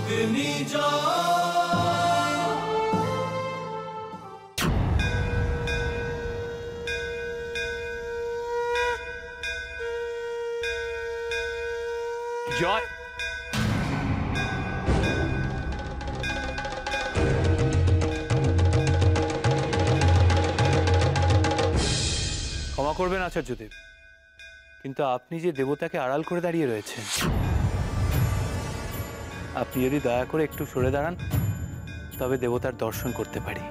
অগ্নি জয়। ক্ষমা করবেন আচার্যদেব, কিন্তু আপনি যে দেবতাকে আড়াল করে দাঁড়িয়ে রয়েছেন, আপনি যদি দয়া করে একটু সরে দাঁড়ান তবে দেবতার দর্শন করতে পারি।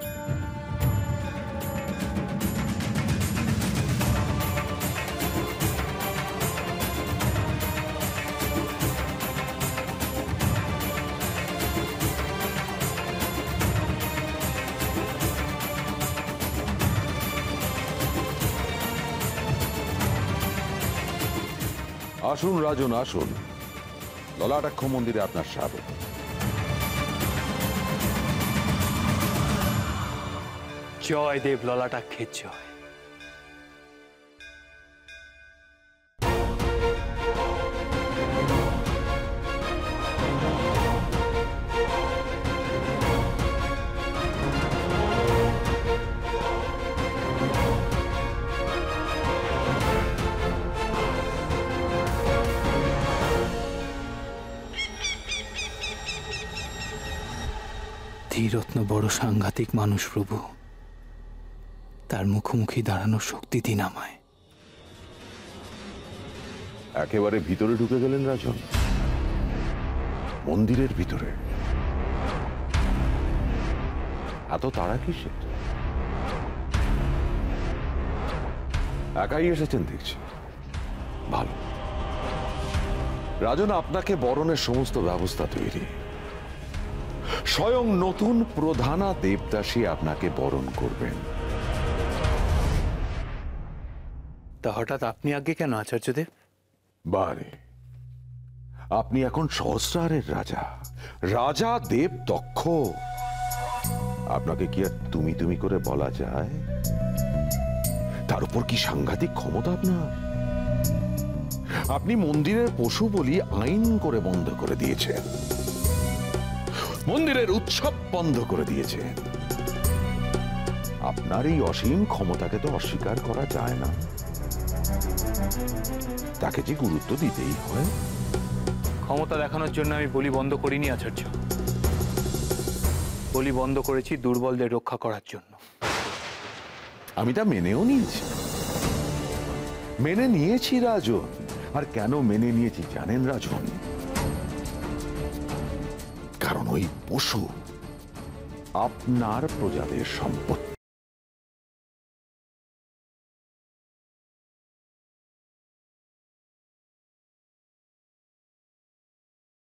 আসুন রাজন, আসুন। ললাটাক্ষ মন্দিরে আপনার স্বাগত। জয় দেব ললাটাক্ষের জয়। ধীরত্ন বড় সাংঘাতিক মানুষ প্রভু, তার মুখোমুখি দাঁড়ানোর শক্তি দিন আমায়। একেবারে ভিতরে ঢুকে গেলেন রাজন, মন্দিরের ভিতরে। এত তাড়া কিসের? একাই এসেছেন দেখছি, ভালো। রাজন, আপনাকে বরণের সমস্ত ব্যবস্থা তৈরি। স্বয়ং নতুন প্রধানা দেবদাসী আপনাকে বরণ করবেন। তা হঠাৎ আপনি আগে কেন আচার্যদেব? বারে, আপনি এখন সহস্রারের রাজা, রাজা দেব দক্ষ। আপনাকে কি আর তুমি তুমি করে বলা যায়? তার উপর কি সাংঘাতিক ক্ষমতা আপনার! আপনি মন্দিরের পশু বলি আইন করে বন্ধ করে দিয়েছেন, মন্দিরের উৎসব বন্ধ করে দিয়েছেন। আপনার এই অসীম ক্ষমতাকে তো অস্বীকার করা যায় না, তাকে যে গুরুত্ব দিতেই হয়। ক্ষমতা দেখানোর জন্য আমি বলি বন্ধ করিনি আচার্য, বলি বন্ধ করেছি দুর্বলদের রক্ষা করার জন্য। আমি তা মেনেও নিয়েছি, মেনে নিয়েছি রাজন। আর কেন মেনে নিয়েছি জানেন রাজন? কারণ ওই পশু আপনার প্রজাদের সম্পত্তি।